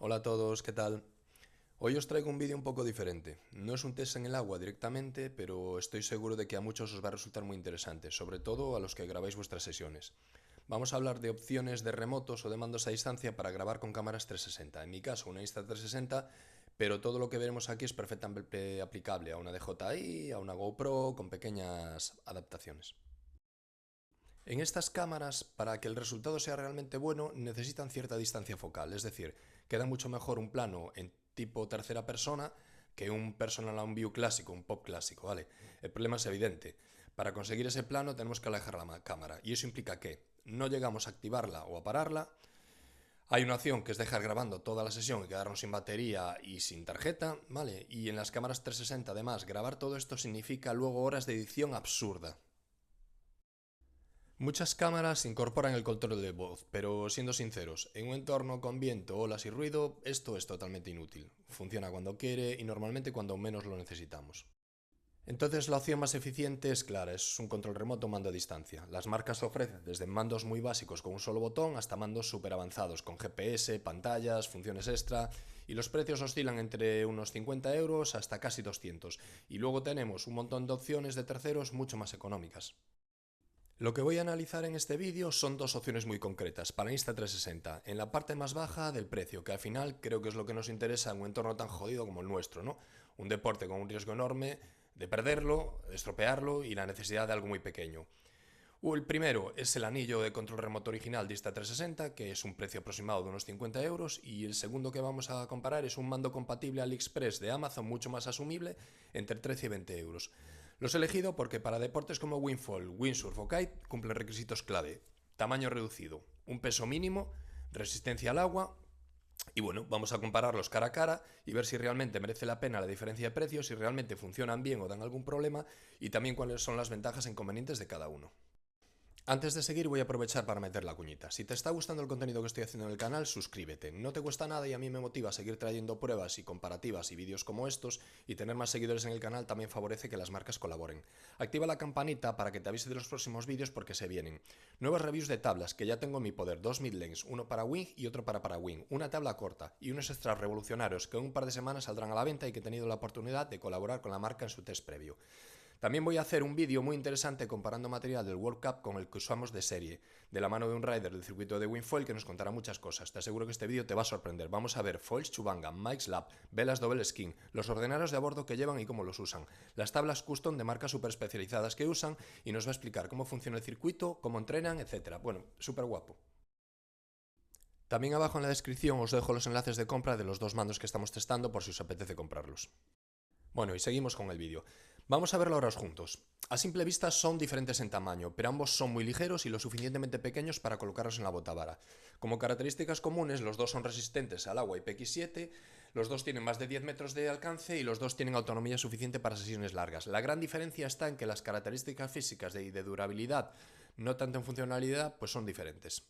Hola a todos, ¿qué tal? Hoy os traigo un vídeo un poco diferente. No es un test en el agua directamente, pero estoy seguro de que a muchos os va a resultar muy interesante, sobre todo a los que grabáis vuestras sesiones. Vamos a hablar de opciones de remotos o de mandos a distancia para grabar con cámaras 360. En mi caso, una Insta360, pero todo lo que veremos aquí es perfectamente aplicable a una DJI, a una GoPro, con pequeñas adaptaciones. En estas cámaras, para que el resultado sea realmente bueno, necesitan cierta distancia focal, es decir, queda mucho mejor un plano en tipo tercera persona que un personal on view clásico, un pop clásico, ¿vale? El problema es evidente. Para conseguir ese plano tenemos que alejar la cámara y eso implica que no llegamos a activarla o a pararla. Hay una opción que es dejar grabando toda la sesión y quedarnos sin batería y sin tarjeta, ¿vale? Y en las cámaras 360 además, grabar todo esto significa luego horas de edición absurda. Muchas cámaras incorporan el control de voz, pero siendo sinceros, en un entorno con viento, olas y ruido, esto es totalmente inútil. Funciona cuando quiere y normalmente cuando menos lo necesitamos. Entonces la opción más eficiente es clara, es un control remoto mando a distancia. Las marcas ofrecen desde mandos muy básicos con un solo botón hasta mandos súper avanzados con GPS, pantallas, funciones extra y los precios oscilan entre unos 50 euros hasta casi 200. Y luego tenemos un montón de opciones de terceros mucho más económicas. Lo que voy a analizar en este vídeo son dos opciones muy concretas para Insta360, en la parte más baja del precio, que al final creo que es lo que nos interesa en un entorno tan jodido como el nuestro, ¿no? Un deporte con un riesgo enorme de perderlo, de estropearlo y la necesidad de algo muy pequeño. El primero es el anillo de control remoto original de Insta360, que es un precio aproximado de unos 50 euros, y el segundo que vamos a comparar es un mando compatible AliExpress de Amazon mucho más asumible, entre 13 y 20 euros. Los he elegido porque para deportes como Wingfoil, Windsurf o Kite cumplen requisitos clave. Tamaño reducido, un peso mínimo, resistencia al agua. Y bueno, vamos a compararlos cara a cara y ver si realmente merece la pena la diferencia de precios, si realmente funcionan bien o dan algún problema y también cuáles son las ventajas e inconvenientes de cada uno. Antes de seguir voy a aprovechar para meter la cuñita. Si te está gustando el contenido que estoy haciendo en el canal, suscríbete. No te cuesta nada y a mí me motiva a seguir trayendo pruebas y comparativas y vídeos como estos, y tener más seguidores en el canal también favorece que las marcas colaboren. Activa la campanita para que te avise de los próximos vídeos porque se vienen. Nuevas reviews de tablas que ya tengo en mi poder, dos midlens, uno para Wing y otro para Wing, una tabla corta y unos extras revolucionarios que en un par de semanas saldrán a la venta y que he tenido la oportunidad de colaborar con la marca en su test previo. También voy a hacer un vídeo muy interesante comparando material del World Cup con el que usamos de serie, de la mano de un rider del circuito de Wingfoil que nos contará muchas cosas. Te aseguro que este vídeo te va a sorprender. Vamos a ver foils Chubanga, Mike's Lab, velas double skin, los ordenadores de a bordo que llevan y cómo los usan, las tablas custom de marcas super especializadas que usan y nos va a explicar cómo funciona el circuito, cómo entrenan, etc. Bueno, súper guapo. También abajo en la descripción os dejo los enlaces de compra de los dos mandos que estamos testando por si os apetece comprarlos. Bueno, y seguimos con el vídeo. Vamos a verlo ahora juntos. A simple vista son diferentes en tamaño, pero ambos son muy ligeros y lo suficientemente pequeños para colocarlos en la botavara. Como características comunes, los dos son resistentes al agua IPX7, los dos tienen más de 10 metros de alcance y los dos tienen autonomía suficiente para sesiones largas. La gran diferencia está en que las características físicas y de durabilidad, no tanto en funcionalidad, pues son diferentes.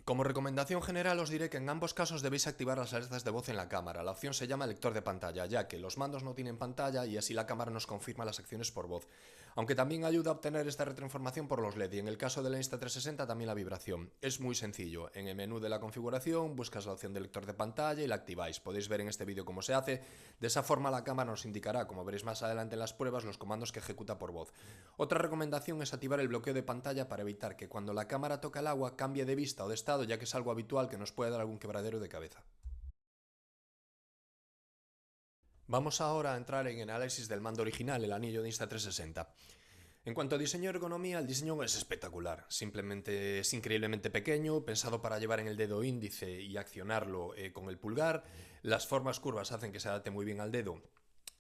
Como recomendación general os diré que en ambos casos debéis activar las alertas de voz en la cámara. La opción se llama lector de pantalla, ya que los mandos no tienen pantalla y así la cámara nos confirma las acciones por voz. Aunque también ayuda a obtener esta retroinformación por los LED y en el caso de la Insta360 también la vibración. Es muy sencillo. En el menú de la configuración buscas la opción de lector de pantalla y la activáis. Podéis ver en este vídeo cómo se hace. De esa forma la cámara nos indicará, como veréis más adelante en las pruebas, los comandos que ejecuta por voz. Otra recomendación es activar el bloqueo de pantalla para evitar que cuando la cámara toca el agua cambie de vista o de estado, ya que es algo habitual que nos puede dar algún quebradero de cabeza. Vamos ahora a entrar en el análisis del mando original, el anillo de Insta360. En cuanto a diseño y ergonomía, el diseño es espectacular. Simplemente es increíblemente pequeño, pensado para llevar en el dedo índice y accionarlo con el pulgar. Las formas curvas hacen que se adapte muy bien al dedo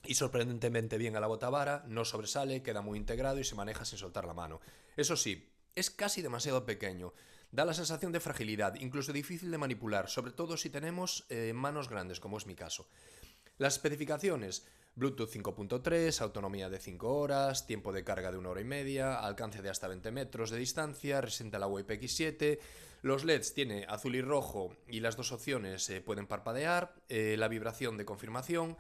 y sorprendentemente bien a la botavara, no sobresale, queda muy integrado y se maneja sin soltar la mano. Eso sí, es casi demasiado pequeño. Da la sensación de fragilidad, incluso difícil de manipular, sobre todo si tenemos manos grandes, como es mi caso. Las especificaciones: Bluetooth 5.3, autonomía de 5 horas, tiempo de carga de 1 hora y media, alcance de hasta 20 metros de distancia, resistente al agua IPX7, los LEDs tiene azul y rojo y las dos opciones pueden parpadear, la vibración de confirmación.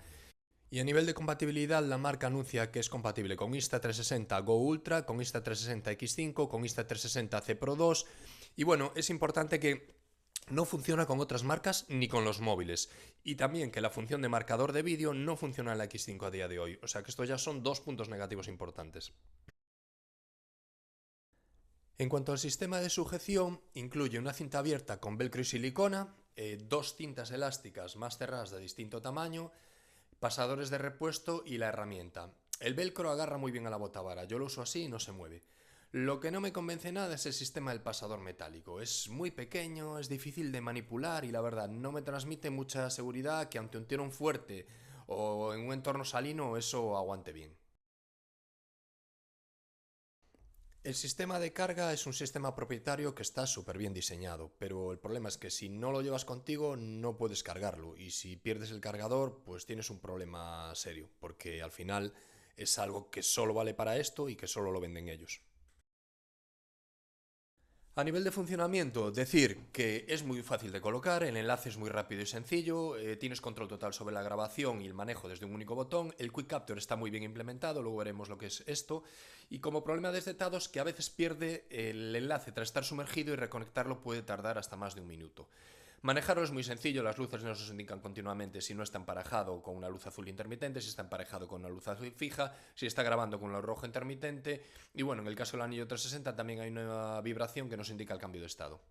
Y a nivel de compatibilidad, la marca anuncia que es compatible con Insta360 Go Ultra, con Insta360 X5, con Insta360 C Pro 2. Y bueno, es importante que No funciona con otras marcas ni con los móviles. Y también que la función de marcador de vídeo no funciona en la X5 a día de hoy. O sea que estos ya son dos puntos negativos importantes. En cuanto al sistema de sujeción, incluye una cinta abierta con velcro y silicona, dos cintas elásticas más cerradas de distinto tamaño, pasadores de repuesto y la herramienta. El velcro agarra muy bien a la botavara, yo lo uso así y no se mueve. Lo que no me convence nada es el sistema del pasador metálico. Es muy pequeño, es difícil de manipular y la verdad no me transmite mucha seguridad que ante un tirón fuerte o en un entorno salino eso aguante bien. El sistema de carga es un sistema propietario que está súper bien diseñado, pero el problema es que si no lo llevas contigo no puedes cargarlo y si pierdes el cargador pues tienes un problema serio, porque al final es algo que solo vale para esto y que solo lo venden ellos. A nivel de funcionamiento, decir que es muy fácil de colocar, el enlace es muy rápido y sencillo, tienes control total sobre la grabación y el manejo desde un único botón, el Quick Capture está muy bien implementado, luego veremos lo que es esto, y como problema detectado es que a veces pierde el enlace tras estar sumergido y reconectarlo puede tardar hasta más de un minuto. Manejarlo es muy sencillo, las luces nos os indican continuamente si no está emparejado con una luz azul intermitente, si está emparejado con una luz azul fija, si está grabando con una luz roja intermitente y bueno, en el caso del anillo 360 también hay una vibración que nos indica el cambio de estado.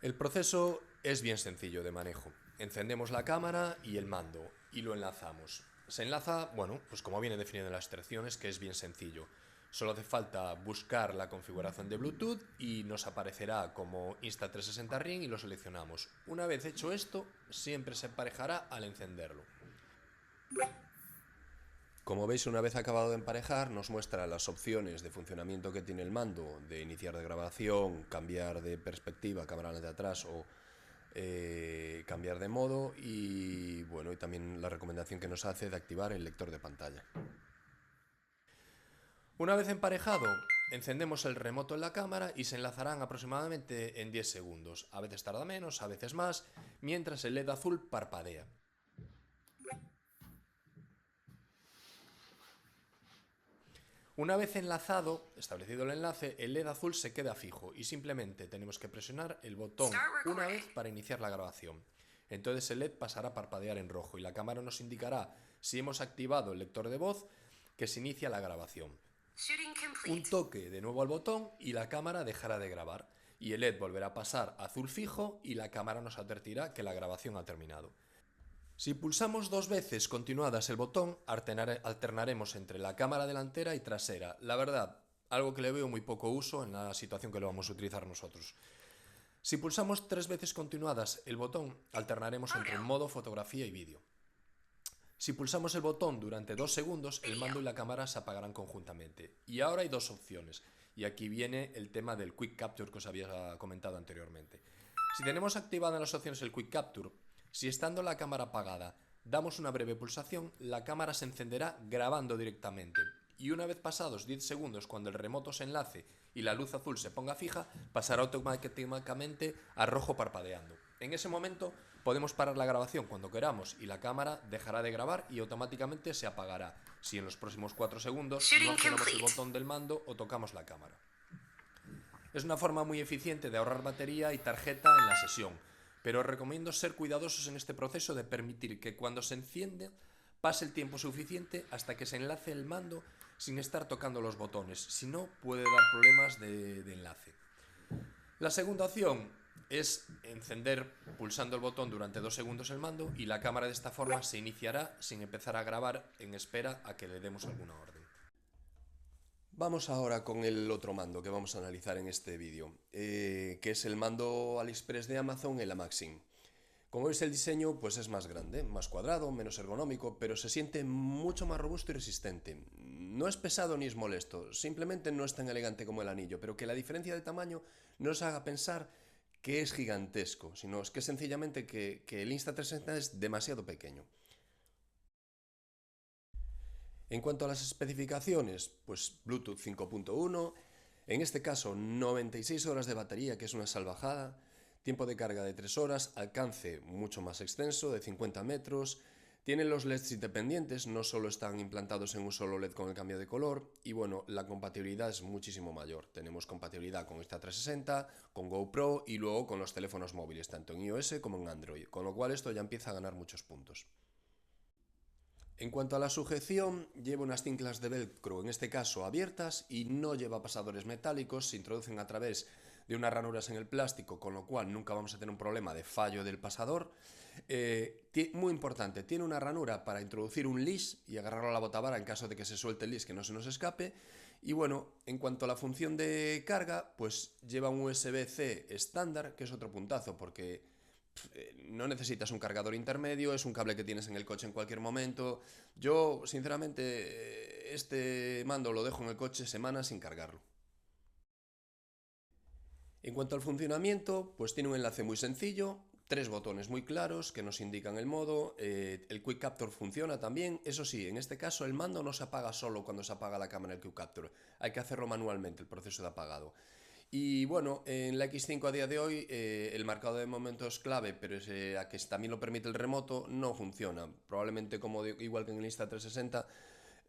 El proceso es bien sencillo de manejo. Encendemos la cámara y el mando y lo enlazamos. Se enlaza, bueno, pues como viene definido en las instrucciones, que es bien sencillo. Solo hace falta buscar la configuración de Bluetooth y nos aparecerá como Insta360 Ring y lo seleccionamos. Una vez hecho esto, siempre se emparejará al encenderlo. Como veis, una vez acabado de emparejar, nos muestra las opciones de funcionamiento que tiene el mando, de iniciar de grabación, cambiar de perspectiva, cámara de atrás o cambiar de modo y bueno, y también la recomendación que nos hace de activar el lector de pantalla. Una vez emparejado, encendemos el remoto en la cámara y se enlazarán aproximadamente en 10 segundos. A veces tarda menos, a veces más, mientras el LED azul parpadea. Una vez enlazado, establecido el enlace, el LED azul se queda fijo y simplemente tenemos que presionar el botón una vez para iniciar la grabación. Entonces el LED pasará a parpadear en rojo y la cámara nos indicará si hemos activado el lector de voz que se inicia la grabación. Un toque de nuevo al botón y la cámara dejará de grabar y el LED volverá a pasar a azul fijo y la cámara nos advertirá que la grabación ha terminado. Si pulsamos dos veces continuadas el botón, alternaremos entre la cámara delantera y trasera. La verdad, algo que le veo muy poco uso en la situación que lo vamos a utilizar nosotros. Si pulsamos tres veces continuadas el botón, alternaremos entre modo fotografía y vídeo. Si pulsamos el botón durante 2 segundos, el mando y la cámara se apagarán conjuntamente. Y ahora hay dos opciones. Y aquí viene el tema del Quick Capture que os había comentado anteriormente. Si tenemos activada en las opciones el Quick Capture, si estando la cámara apagada damos una breve pulsación, la cámara se encenderá grabando directamente. Y una vez pasados 10 segundos, cuando el remoto se enlace y la luz azul se ponga fija, pasará automáticamente a rojo parpadeando. En ese momento podemos parar la grabación cuando queramos y la cámara dejará de grabar y automáticamente se apagará si en los próximos 4 segundos no accionamos el botón del mando o tocamos la cámara. Es una forma muy eficiente de ahorrar batería y tarjeta en la sesión, pero os recomiendo ser cuidadosos en este proceso de permitir que cuando se enciende pase el tiempo suficiente hasta que se enlace el mando sin estar tocando los botones, si no puede dar problemas de enlace. La segunda opción es encender pulsando el botón durante 2 segundos el mando y la cámara de esta forma se iniciará sin empezar a grabar en espera a que le demos alguna orden. Vamos ahora con el otro mando que vamos a analizar en este vídeo, que es el mando AliExpress de Amazon, el Amaxim. Como veis, el diseño pues es más grande, más cuadrado, menos ergonómico, pero se siente mucho más robusto y resistente. No es pesado ni es molesto, simplemente no es tan elegante como el anillo, pero que la diferencia de tamaño no os haga pensar que es gigantesco, sino es que sencillamente que el Insta360 es demasiado pequeño. En cuanto a las especificaciones, pues Bluetooth 5.1, en este caso 96 horas de batería, que es una salvajada, tiempo de carga de 3 horas, alcance mucho más extenso, de 50 metros, Tienen los LEDs independientes, no solo están implantados en un solo LED con el cambio de color, y bueno, la compatibilidad es muchísimo mayor. Tenemos compatibilidad con Insta360, con GoPro y luego con los teléfonos móviles, tanto en iOS como en Android, con lo cual esto ya empieza a ganar muchos puntos. En cuanto a la sujeción, lleva unas cinclas de velcro, en este caso abiertas, y no lleva pasadores metálicos, se introducen a través de unas ranuras en el plástico, con lo cual nunca vamos a tener un problema de fallo del pasador. Muy importante, tiene una ranura para introducir un leash y agarrarlo a la botavara en caso de que se suelte el leash, que no se nos escape. Y bueno, en cuanto a la función de carga, pues lleva un USB-C estándar, que es otro puntazo, porque no necesitas un cargador intermedio, es un cable que tienes en el coche en cualquier momento. Yo, sinceramente, este mando lo dejo en el coche semanas sin cargarlo. En cuanto al funcionamiento, pues tiene un enlace muy sencillo, tres botones muy claros que nos indican el modo, el Quick Capture funciona también, eso sí, en este caso el mando no se apaga solo cuando se apaga la cámara del Quick Capture, hay que hacerlo manualmente el proceso de apagado. Y bueno, en la X5 a día de hoy el marcado de momentos clave, pero a que también lo permite el remoto, no funciona. Probablemente igual que en el Insta360,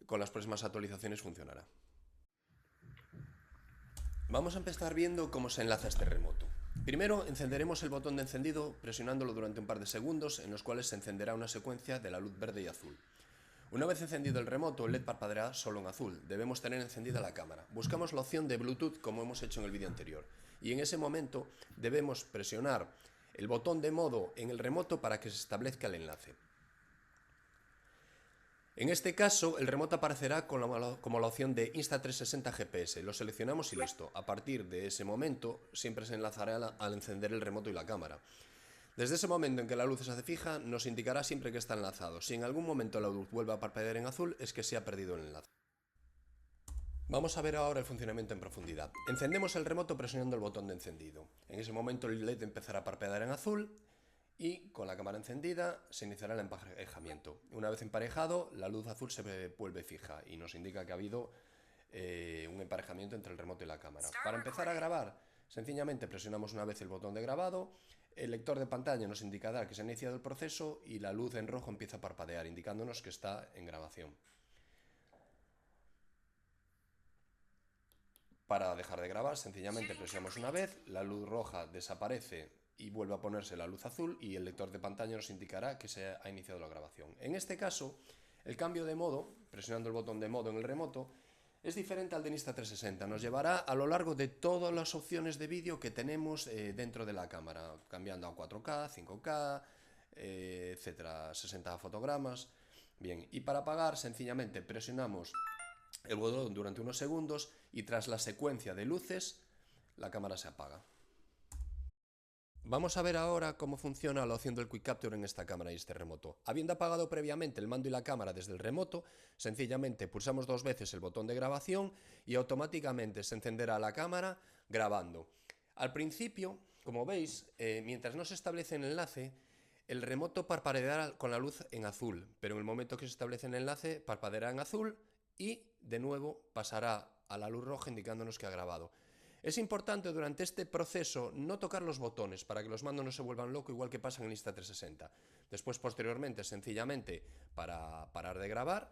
con las próximas actualizaciones funcionará. Vamos a empezar viendo cómo se enlaza este remoto. Primero encenderemos el botón de encendido presionándolo durante un par de segundos, en los cuales se encenderá una secuencia de la luz verde y azul. Una vez encendido el remoto, el LED parpadeará solo en azul. Debemos tener encendida la cámara. Buscamos la opción de Bluetooth como hemos hecho en el vídeo anterior. Y en ese momento debemos presionar el botón de modo en el remoto para que se establezca el enlace. En este caso, el remoto aparecerá como la opción de Insta360 GPS. Lo seleccionamos y listo. A partir de ese momento, siempre se enlazará al encender el remoto y la cámara. Desde ese momento en que la luz se hace fija, nos indicará siempre que está enlazado. Si en algún momento la luz vuelve a parpadear en azul, es que se ha perdido el enlace. Vamos a ver ahora el funcionamiento en profundidad. Encendemos el remoto presionando el botón de encendido. En ese momento el LED empezará a parpadear en azul y con la cámara encendida se iniciará el emparejamiento. Una vez emparejado, la luz azul se vuelve fija y nos indica que ha habido un emparejamiento entre el remoto y la cámara. Para empezar a grabar, sencillamente presionamos una vez el botón de grabado, el lector de pantalla nos indicará que se ha iniciado el proceso y la luz en rojo empieza a parpadear, indicándonos que está en grabación. Para dejar de grabar, sencillamente presionamos una vez, la luz roja desaparece y vuelve a ponerse la luz azul y el lector de pantalla nos indicará que se ha iniciado la grabación. En este caso, el cambio de modo, presionando el botón de modo en el remoto, es diferente al de Insta360. Nos llevará a lo largo de todas las opciones de vídeo que tenemos dentro de la cámara, cambiando a 4K, 5K, etcétera, 60 fotogramas. Bien, y para apagar, sencillamente presionamos el botón durante unos segundos y tras la secuencia de luces, la cámara se apaga. Vamos a ver ahora cómo funciona la opción del Quick Capture en esta cámara y este remoto. Habiendo apagado previamente el mando y la cámara desde el remoto, sencillamente pulsamos dos veces el botón de grabación y automáticamente se encenderá la cámara grabando. Al principio, como veis, mientras no se establece el enlace, el remoto parpadeará con la luz en azul, pero en el momento que se establece el enlace, parpadeará en azul y de nuevo pasará a la luz roja indicándonos que ha grabado. Es importante durante este proceso no tocar los botones para que los mandos no se vuelvan locos, igual que pasa en el Insta360. Después, posteriormente, sencillamente, para parar de grabar,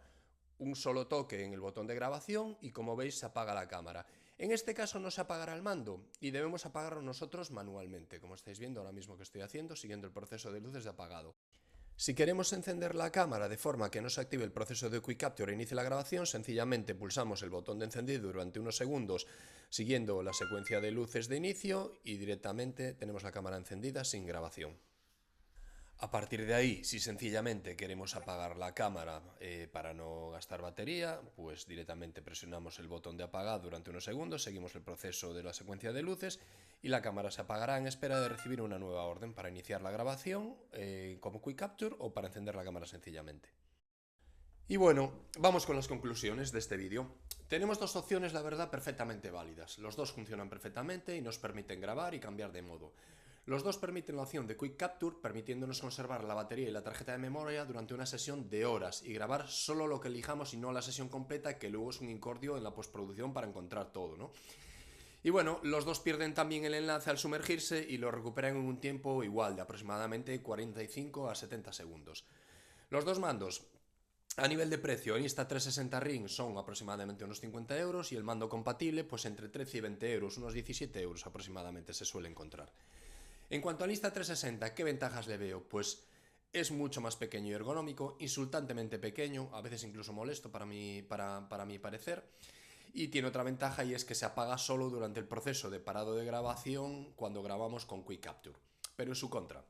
un solo toque en el botón de grabación y como veis se apaga la cámara. En este caso no se apagará el mando y debemos apagarlo nosotros manualmente, como estáis viendo ahora mismo que estoy haciendo, siguiendo el proceso de luces de apagado. Si queremos encender la cámara de forma que no se active el proceso de Quick Capture e inicie la grabación, sencillamente pulsamos el botón de encendido durante unos segundos siguiendo la secuencia de luces de inicio y directamente tenemos la cámara encendida sin grabación. A partir de ahí, si sencillamente queremos apagar la cámara para no gastar batería, pues directamente presionamos el botón de apagar durante unos segundos, seguimos el proceso de la secuencia de luces y la cámara se apagará en espera de recibir una nueva orden para iniciar la grabación como Quick Capture o para encender la cámara sencillamente. Y bueno, vamos con las conclusiones de este vídeo. Tenemos dos opciones, la verdad, perfectamente válidas. Los dos funcionan perfectamente y nos permiten grabar y cambiar de modo. Los dos permiten la opción de Quick Capture, permitiéndonos conservar la batería y la tarjeta de memoria durante una sesión de horas y grabar solo lo que elijamos y no la sesión completa, que luego es un incordio en la postproducción para encontrar todo, ¿no? Y bueno, los dos pierden también el enlace al sumergirse y lo recuperan en un tiempo igual, de aproximadamente 45 a 70 segundos. Los dos mandos, a nivel de precio, el Insta360 Ring son aproximadamente unos 50 euros y el mando compatible, pues entre 13 y 20 euros, unos 17 euros aproximadamente se suele encontrar. En cuanto al Insta360, ¿qué ventajas le veo? Pues es mucho más pequeño y ergonómico, insultantemente pequeño, a veces incluso molesto para mi parecer. Y tiene otra ventaja y es que se apaga solo durante el proceso de parado de grabación cuando grabamos con Quick Capture. Pero en su contra,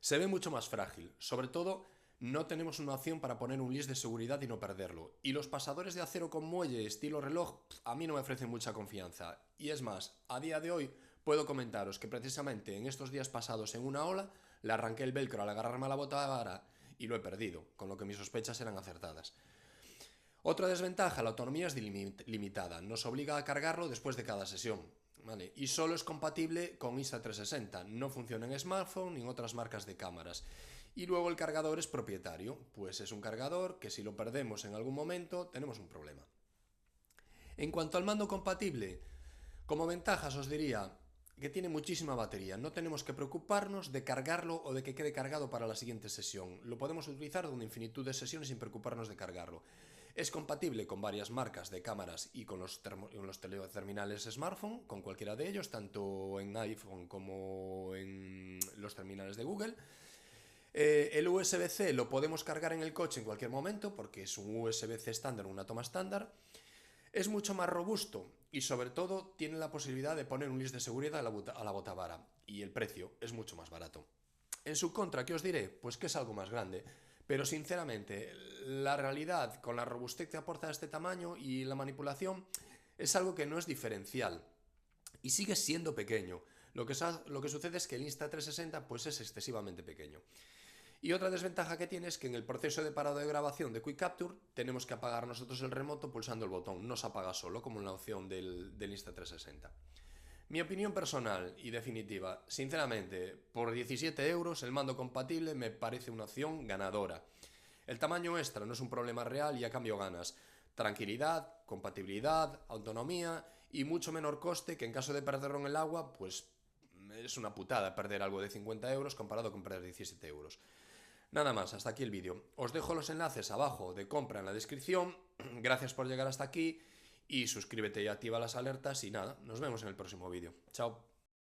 se ve mucho más frágil, sobre todo no tenemos una opción para poner un list de seguridad y no perderlo. Y los pasadores de acero con muelle estilo reloj a mí no me ofrecen mucha confianza. Y es más, a día de hoy puedo comentaros que precisamente en estos días pasados en una ola le arranqué el velcro al agarrarme a la botavara y lo he perdido, con lo que mis sospechas eran acertadas. Otra desventaja, la autonomía es limitada, nos obliga a cargarlo después de cada sesión, ¿vale? Y solo es compatible con Insta360, no funciona en smartphone ni en otras marcas de cámaras. Y luego el cargador es propietario, pues es un cargador que si lo perdemos en algún momento tenemos un problema. En cuanto al mando compatible, como ventajas os diría que tiene muchísima batería, no tenemos que preocuparnos de cargarlo o de que quede cargado para la siguiente sesión, lo podemos utilizar de una infinitud de sesiones sin preocuparnos de cargarlo. Es compatible con varias marcas de cámaras y con los terminales smartphone, con cualquiera de ellos, tanto en iPhone como en los terminales de Google. El USB-C lo podemos cargar en el coche en cualquier momento porque es un USB-C estándar, una toma estándar. Es mucho más robusto y sobre todo tiene la posibilidad de poner un list de seguridad a la botavara y el precio es mucho más barato. En su contra, ¿qué os diré? Pues que es algo más grande. Pero sinceramente, la realidad con la robustez que aporta este tamaño y la manipulación es algo que no es diferencial y sigue siendo pequeño. Lo que sucede es que el Insta360 pues es excesivamente pequeño. Y otra desventaja que tiene es que en el proceso de parado de grabación de Quick Capture tenemos que apagar nosotros el remoto pulsando el botón, no se apaga solo como en la opción del Insta360. Mi opinión personal y definitiva, sinceramente, por 17 euros el mando compatible me parece una opción ganadora. El tamaño extra no es un problema real y a cambio ganas tranquilidad, compatibilidad, autonomía y mucho menor coste que en caso de perderlo en el agua, pues es una putada perder algo de 50 euros comparado con perder 17 euros. Nada más, hasta aquí el vídeo. Os dejo los enlaces abajo de compra en la descripción. Gracias por llegar hasta aquí y suscríbete y activa las alertas y nada, nos vemos en el próximo vídeo. Chao.